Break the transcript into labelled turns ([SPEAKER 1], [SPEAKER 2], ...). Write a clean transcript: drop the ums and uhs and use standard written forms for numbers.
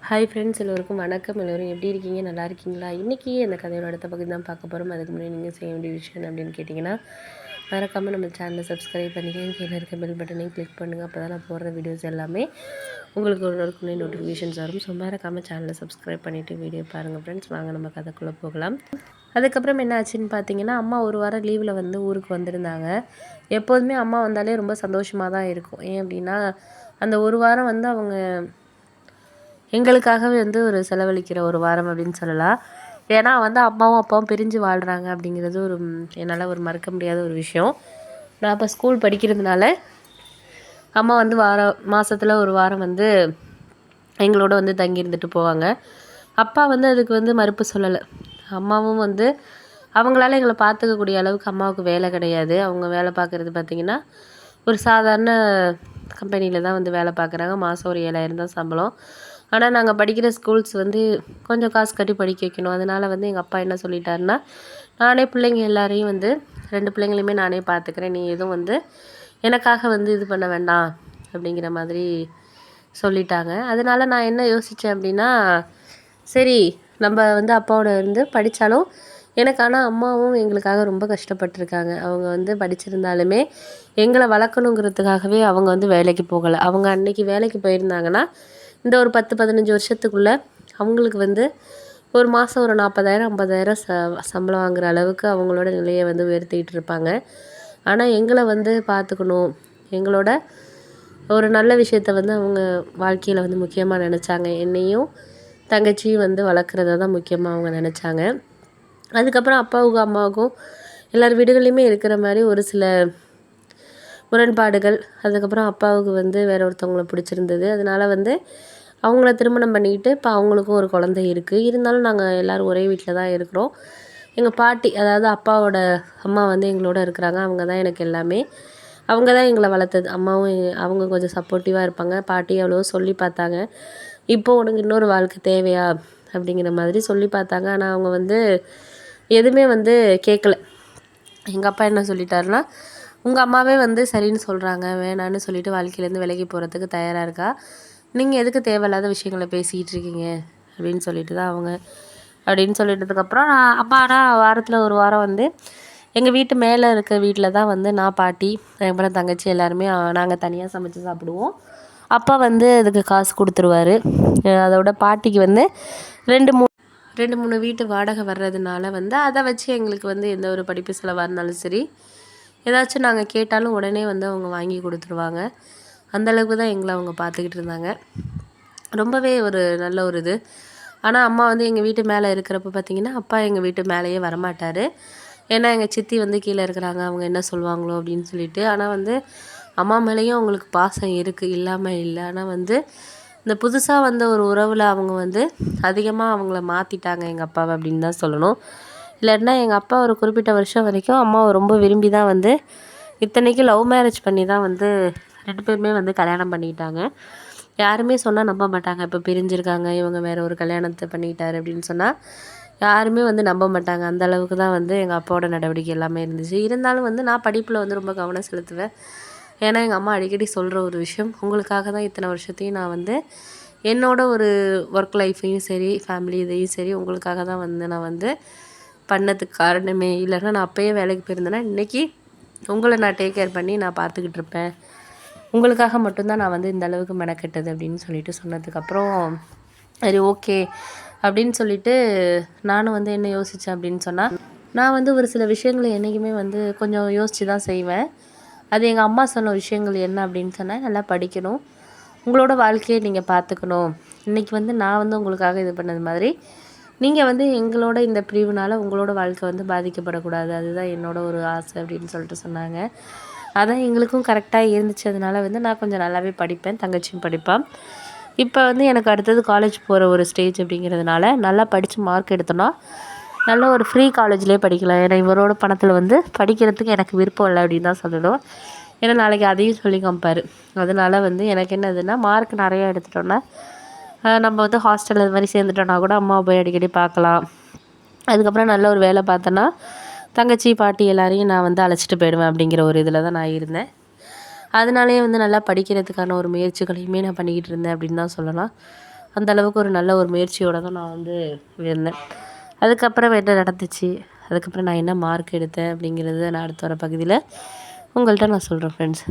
[SPEAKER 1] Hi friends, எல்லோருக்கும் வணக்கம். எல்லோரும் எப்படி இருக்கீங்க? நல்லா இருக்கீங்களா? இன்றைக்கி அந்த கதையோட அடுத்த பகுதி தான் பார்க்க போகிறோம். அதுக்கு முன்னாடி நீங்கள் செய்ய வேண்டிய விஷயம் அப்படின்னு கேட்டிங்கன்னா, மறக்காமல் நம்ம சேனலை சப்ஸ்கிரைப் பண்ணிக்கங்க. கீழே இருக்க பெல் பட்டனையும் கிளிக் பண்ணுங்கள். அப்போ தான் நான் போடுற வீடியோஸ் எல்லாமே உங்களுக்கு ஒரு நோட்டிஃபிகேஷன்ஸ் வரும். ஸோ மறக்காமல் சேனலை சப்ஸ்கிரைப் பண்ணிவிட்டு வீடியோ பாருங்கள் ஃப்ரெண்ட்ஸ். வாங்க நம்ம கதைக்குள்ளே போகலாம். அதுக்கப்புறம் என்ன ஆச்சுன்னு பார்த்தீங்கன்னா, அம்மா ஒரு வாரம் லீவில் வந்து ஊருக்கு வந்திருந்தாங்க. எப்போதுமே அம்மா வந்தாலே ரொம்ப சந்தோஷமாக தான் இருக்கும். ஏன் அப்படின்னா, அந்த ஒரு வாரம் வந்து அவங்க எங்களுக்காகவே வந்து ஒரு செலவழிக்கிற ஒரு வாரம் அப்படின்னு சொல்லலாம். ஏன்னா வந்து அம்மாவும் அப்பாவும் பிரிஞ்சு வாழ்கிறாங்க அப்படிங்கிறது என்னால் ஒரு மறக்க முடியாத ஒரு விஷயம். நான் அப்போ ஸ்கூல் படிக்கிறதுனால அம்மா வந்து மாதத்தில் ஒரு வாரம் வந்து எங்களோட வந்து தங்கி இருந்துட்டு போவாங்க. அப்பா வந்து அதுக்கு வந்து மறுப்பு சொல்லலை. அம்மாவும் வந்து அவங்களால எங்களை பார்த்துக்கக்கூடிய அளவுக்கு அம்மாவுக்கு வேலை கிடையாது. அவங்க வேலை பார்க்குறது பார்த்திங்கன்னா ஒரு சாதாரண கம்பெனியில் தான் வந்து வேலை பார்க்குறாங்க. மாதம் ஒரு 7,000 தான் சம்பளம். ஆனால் நாங்கள் படிக்கிற ஸ்கூல்ஸ் வந்து கொஞ்சம் காசு கட்டி படிக்க வைக்கணும். அதனால் வந்து எங்கள் அப்பா என்ன சொல்லிட்டாருன்னா, நானே பிள்ளைங்க எல்லாரையும் வந்து 2 பிள்ளைங்களையுமே நானே பார்த்துக்கிறேன். நீ எதுவும் வந்து எனக்காக வந்து இது பண்ண வேண்டாம் அப்படிங்கிற மாதிரி சொல்லிட்டாங்க. அதனால் நான் என்ன யோசித்தேன் அப்படின்னா, சரி நம்ம வந்து அப்பாவோட இருந்து படித்தாலும் எனக்கு ஆனால் அம்மாவும் எங்களுக்காக ரொம்ப கஷ்டப்பட்டுருக்காங்க. அவங்க வந்து படிச்சிருந்தாலுமே எங்களை வளர்க்கணுங்கிறதுக்காகவே அவங்க வந்து வேலைக்கு போகலை. அவங்க அன்றைக்கி வேலைக்கு போயிருந்தாங்கன்னா இந்த ஒரு 10-15 வருஷத்துக்குள்ளே அவங்களுக்கு வந்து ஒரு மாதம் ஒரு 40,000 50,000 சம்பளம் வாங்குகிற அளவுக்கு அவங்களோட நிலையை வந்து உயர்த்திக்கிட்டு இருப்பாங்க. ஆனால் எங்களை வந்து பார்த்துக்கணும், எங்களோட ஒரு நல்ல விஷயத்த வந்து அவங்க வாழ்க்கையில் வந்து முக்கியமாக நினச்சாங்க. என்னையும் தங்கச்சியும் வந்து வளர்க்குறத தான் முக்கியமாக அவங்க நினச்சாங்க. அதுக்கப்புறம் அப்பாவுக்கும் அம்மாவுக்கும் எல்லார் வீடுகள்லையுமே இருக்கிற மாதிரி ஒரு சில முரண்பாடுகள். அதுக்கப்புறம் அப்பாவுக்கு வந்து வேற ஒருத்தவங்களை பிடிச்சிருந்தது. அதனால் வந்து அவங்கள திருமணம் பண்ணிக்கிட்டு இப்போ அவங்களுக்கும் ஒரு குழந்தை இருக்குது. இருந்தாலும் நாங்கள் எல்லோரும் ஒரே வீட்டில் தான் இருக்கிறோம். எங்கள் பாட்டி, அதாவது அப்பாவோட அம்மா வந்து எங்களோட இருக்கிறாங்க. அவங்க தான் எனக்கு எல்லாமே. அவங்க தான் எங்களை வளர்த்தது. அம்மாவும் அவங்க கொஞ்சம் சப்போர்ட்டிவாக இருப்பாங்க. பாட்டி எவ்வளவோ சொல்லி பார்த்தாங்க. இப்போது உனக்கு இன்னொரு வாழ்க்கை தேவையா அப்படிங்கிற மாதிரி சொல்லி பார்த்தாங்க. ஆனால் அவங்க வந்து எதுவுமே வந்து கேட்கல. எங்கள் அப்பா என்ன சொல்லிட்டாருன்னா, உங்கள் அம்மாவே வந்து சரின்னு சொல்கிறாங்க, வேணான்னு சொல்லிட்டு வாழ்க்கையிலேருந்து விலகி போகிறதுக்கு தயாராக இருக்கா. நீங்கள் எதுக்கு தேவையில்லாத விஷயங்களை பேசிக்கிட்டு இருக்கீங்க அப்படின்னு சொல்லிட்டு தான் அவங்க அப்படின்னு சொல்லிட்டதுக்கப்புறம் அம்மா ஆனால் வாரத்தில் ஒரு வாரம் வந்து எங்கள் வீட்டு மேலே இருக்க வீட்டில் தான் வந்து நான், பாட்டி, அப்புறம் தங்கச்சி எல்லாருமே நாங்கள் தனியாக சமைச்சு சாப்பிடுவோம். அப்பா வந்து அதுக்கு காசு கொடுத்துருவாரு. அதோட பாட்டிக்கு வந்து 2-3 வீட்டு வாடகை வர்றதுனால வந்து அதை வச்சு எங்களுக்கு வந்து எந்த ஒரு படிப்பு செலவாக இருந்தாலும் சரி, ஏதாச்சும் நாங்கள் கேட்டாலும் உடனே வந்து அவங்க வாங்கி கொடுத்துருவாங்க. அந்தளவுக்கு தான் எங்களை அவங்க பார்த்துக்கிட்டு இருந்தாங்க. ரொம்பவே ஒரு நல்ல ஒரு இது. ஆனால் அம்மா வந்து எங்கள் வீட்டு மேலே இருக்கிறப்ப பார்த்திங்கன்னா, அப்பா எங்கள் வீட்டு மேலேயே வரமாட்டார். ஏன்னா எங்கள் சித்தி வந்து கீழே இருக்கிறாங்க, அவங்க என்ன சொல்லுவாங்களோ அப்படின்னு சொல்லிட்டு. ஆனால் வந்து அம்மா மேலேயும் அவங்களுக்கு பாசம் இருக்குது, இல்லாமல் இல்லை. ஆனால் வந்து இந்த புதுசாக வந்த ஒரு உறவில் அவங்க வந்து அதிகமாக அவங்கள மாற்றிட்டாங்க எங்கள் அப்பாவை அப்படின்னு தான் சொல்லணும். இல்லைன்னா எங்கள் அப்பா ஒரு குறிப்பிட்ட வருஷம் வரைக்கும் அம்மாவை ரொம்ப விரும்பி தான் வந்து, இத்தனைக்கும் லவ் மேரேஜ் பண்ணி தான் வந்து 2 பேருமே வந்து கல்யாணம் பண்ணிக்கிட்டாங்க. யாருமே சொன்னால் நம்ப மாட்டாங்க. இப்போ பிரிஞ்சிருக்காங்க, இவங்க வேறு ஒரு கல்யாணத்தை பண்ணிக்கிட்டாரு அப்படின்னு சொன்னால் யாருமே வந்து நம்ப மாட்டாங்க. அந்த அளவுக்கு தான் வந்து எங்கள் அப்பாவோட நடவடிக்கை எல்லாமே இருந்துச்சு. இருந்தாலும் வந்து நான் படிப்பில் வந்து ரொம்ப கவனம் செலுத்துவேன். ஏன்னா எங்கள் அம்மா அடிக்கடி சொல்கிற ஒரு விஷயம், உங்களுக்காக தான் இத்தனை வருஷத்தையும் நான் வந்து என்னோட ஒரு ஒர்க் லைஃப்பையும் சரி, ஃபேமிலி இதையும் சரி உங்களுக்காக தான் வந்து நான் வந்து பண்ணதுக்கு காரணமே. இல்லைன்னா நான் அப்போயே வேலைக்கு போயிருந்தேன்னா இன்றைக்கி உங்களை நான் டேக் கேர் பண்ணி நான் பார்த்துக்கிட்டு இருப்பேன். உங்களுக்காக மட்டும்தான் நான் வந்து இந்த அளவுக்கு மெனக்கெட்டது அப்படின்னு சொல்லிட்டு சொன்னதுக்கப்புறம் சரி ஓகே அப்படின்னு சொல்லிட்டு நானும் வந்து என்ன யோசித்தேன் அப்படின்னு சொன்னால், நான் வந்து ஒரு சில விஷயங்களை என்றைக்குமே வந்து கொஞ்சம் யோசித்து தான் செய்வேன். அது எங்கள் அம்மா சொன்ன விஷயங்கள் என்ன அப்படின்னு சொன்னால், நல்லா படிக்கணும், உங்களோட வாழ்க்கையை நீங்கள் பார்த்துக்கணும். இன்றைக்கி வந்து நான் வந்து உங்களுக்காக இது பண்ணது மாதிரி நீங்கள் வந்து எங்களோட இந்த பிரிவுனால் உங்களோட வாழ்க்கை வந்து பாதிக்கப்படக்கூடாது. அதுதான் என்னோட ஒரு ஆசை அப்படின்னு சொல்லிட்டு சொன்னாங்க. அதான் எங்களுக்கும் கரெக்டாக இருந்துச்சு. அதனால் வந்து நான் கொஞ்சம் நல்லாவே படிப்பேன், தங்கச்சியும் படிப்பான். இப்போ வந்து எனக்கு அடுத்தது காலேஜ் போகிற ஒரு ஸ்டேஜ் அப்படிங்கிறதுனால நல்லா படித்து மார்க் எடுத்தோன்னா நல்ல ஒரு ஃப்ரீ காலேஜ்லேயே படிக்கலாம். ஏன்னா இவரோட பணத்தில் வந்து படிக்கிறதுக்கு எனக்கு விருப்பம் இல்லை அப்படின்னு தான் சொல்லணும். ஏன்னா நாளைக்கு அதையும் சொல்லி காமிப்பார். அதனால் வந்து எனக்கு என்னதுன்னா, மார்க் நிறையா எடுத்துட்டோன்னா நம்ம வந்து ஹாஸ்டல் அது மாதிரி சேர்ந்துட்டோன்னா கூட அம்மாவை போய் அடிக்கடி பார்க்கலாம். அதுக்கப்புறம் நல்ல ஒரு வேலை பார்த்தேன்னா தங்கச்சி, பாட்டி எல்லாரையும் நான் வந்து அழைச்சிட்டு போயிடுவேன் அப்படிங்கிற ஒரு இதில் தான் நான் இருந்தேன். அதனாலேயே வந்து நல்லா படிக்கிறதுக்கான ஒரு முயற்சிகளையுமே நான் பண்ணிக்கிட்டு இருந்தேன் அப்படின்னு தான் சொல்லலாம். அந்த அளவுக்கு ஒரு நல்ல ஒரு முயற்சியோடு தான் நான் வந்து இருந்தேன். அதுக்கப்புறம் என்ன நடந்துச்சு, அதுக்கப்புறம் நான் என்ன மார்க் எடுத்தேன் அப்படிங்கிறத நான் அடுத்து வர பகுதியில் உங்கள்கிட்ட நான் சொல்கிறேன் ஃப்ரெண்ட்ஸ்.